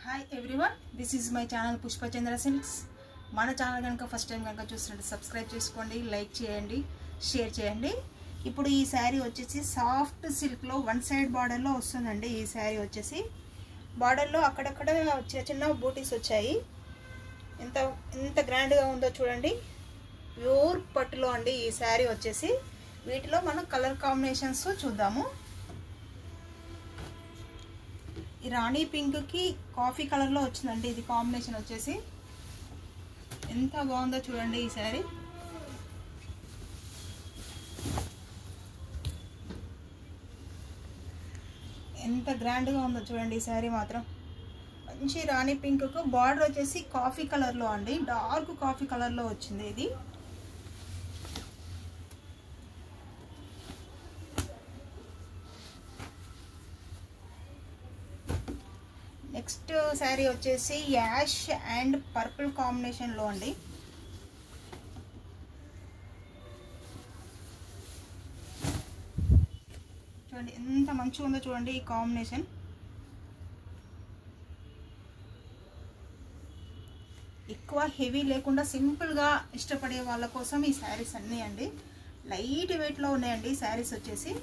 Hi everyone, this is my channel Pushpachandra silks. మన channel కనుక first time కనుక చూస్తుంటే సబ్స్క్రైబ్ చేసుకోండి, లైక్ చేయండి, షేర్ చేయండి. ఇప్పుడు ఈ శారీ వచ్చేసి సాఫ్ట్ సిల్క్లో వన్ సైడ్ బార్డర్లో వస్తుందండి. ఈ శారీ వచ్చేసి బార్డర్లో అక్కడక్కడ చిన్న చిన్న బూటీస్ వచ్చాయి. ఎంత గ్రాండ్గా ఉందో చూడండి. ప్యూర్ పట్టులో అండి ఈ శారీ వచ్చేసి. వీటిలో మనం కలర్ కాంబినేషన్స్ చూద్దాము. ఈ రాణి పింక్ కి కాఫీ కలర్ లో వచ్చిందండి ఇది కాంబినేషన్ వచ్చేసి. ఎంత బాగుందో చూడండి ఈ శారీ. ఎంత గ్రాండ్ గా ఉందో చూడండి ఈ శారీ మాత్రం. మంచి రాణి పింక్ కు బార్డర్ వచ్చేసి కాఫీ కలర్ లో అండి, డార్క్ కాఫీ కలర్ లో వచ్చింది ఇది. నెక్స్ట్ శారీ వచ్చేసి యాష్ అండ్ పర్పుల్ కాంబినేషన్లో అండి. చూడండి ఎంత మంచిగా ఉందో చూడండి ఈ కాంబినేషన్. ఎక్కువ హెవీ లేకుండా సింపుల్గా ఇష్టపడే వాళ్ళ కోసం ఈ శారీస్ అన్నీ అండి. లైట్ వెయిట్లో ఉన్నాయండి ఈ శారీస్ వచ్చేసి.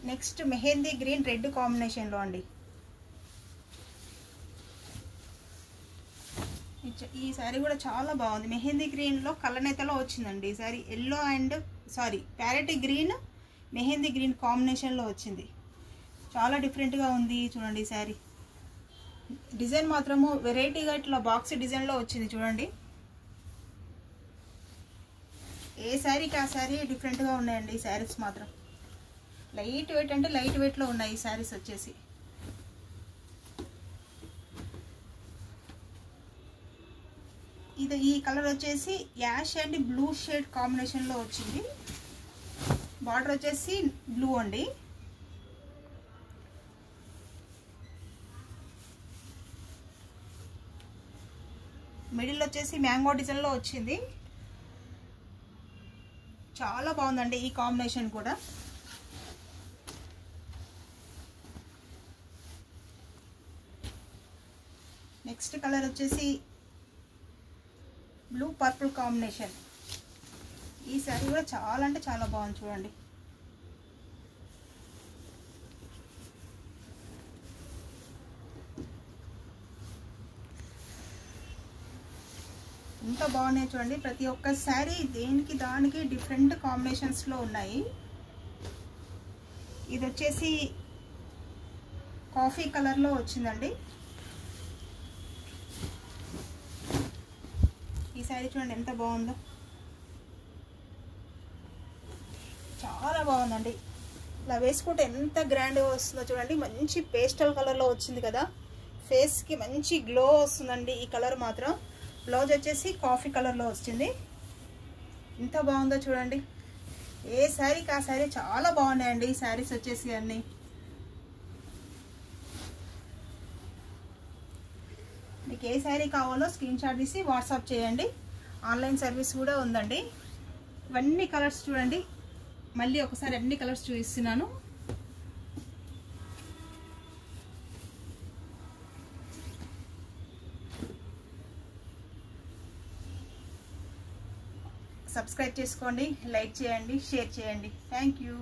నెక్స్ట్ మెహందీ గ్రీన్ రెడ్ కాంబినేషన్లో అండి. ఈ శారీ కూడా చాలా బాగుంది. మెహందీ గ్రీన్లో కలనేతలో వచ్చిందండి ఈ sari. Yellow and parrot green mehndi green కాంబినేషన్లో వచ్చింది. చాలా డిఫరెంట్గా ఉంది చూడండి ఈ శారీ. డిజైన్ మాత్రము వెరైటీగా ఇట్లా బాక్స్ డిజైన్లో వచ్చింది చూడండి. ఏ శారీకి ఆ శారీ డిఫరెంట్గా ఉన్నాయండి ఈ శారీస్ మాత్రం. లైట్ వెయిట్ అంటే లైట్ వెయిట్లో ఉన్నాయి ఈ శారీస్ వచ్చేసి. ఇది ఈ కలర్ వచ్చేసి యాష్ అండ్ బ్లూ షేడ్ కాంబినేషన్లో వచ్చింది. బార్డర్ వచ్చేసి బ్లూ అండి. మిడిల్ వచ్చేసి మ్యాంగో డిజైన్లో వచ్చింది. చాలా బాగుందండి ఈ కాంబినేషన్ కూడా. నెక్స్ట్ కలర్ వచ్చేసి బ్లూ పర్పుల్ కాంబినేషన్. ఈ శారీ కూడా చాలా అంటే చాలా బాగుంది చూడండి. ఎంత బాగున్నాయి చూడండి. ప్రతి ఒక్క శారీ దేనికి దానికి డిఫరెంట్ కాంబినేషన్స్లో ఉన్నాయి. ఇది వచ్చేసి కాఫీ కలర్లో వచ్చిందండి. ఈ శారీ చూడండి ఎంత బాగుందో, చాలా బాగుందండి. ఇలా వేసుకుంటే ఎంత గ్రాండ్గా వస్తుందో చూడండి. మంచి పేస్టల్ కలర్లో వచ్చింది కదా, ఫేస్కి మంచి గ్లో వస్తుందండి ఈ కలర్ మాత్రం. బ్లౌజ్ వచ్చేసి కాఫీ కలర్లో వచ్చింది. ఎంత బాగుందో చూడండి. ఏ శారీకి ఆ శారీ చాలా బాగున్నాయండి ఈ శారీస్ వచ్చేసి అన్నీ. మీకు ఏ శారీ కావాలో స్క్రీన్ షాట్ తీసి వాట్సాప్ చేయండి. ఆన్లైన్ సర్వీస్ కూడా ఉందండి. ఇవన్నీ కలర్స్ చూడండి. మళ్ళీ ఒకసారి అన్ని కలర్స్ చూపిస్తున్నాను. సబ్స్క్రైబ్ చేసుకోండి, లైక్ చేయండి, షేర్ చేయండి. Thank you.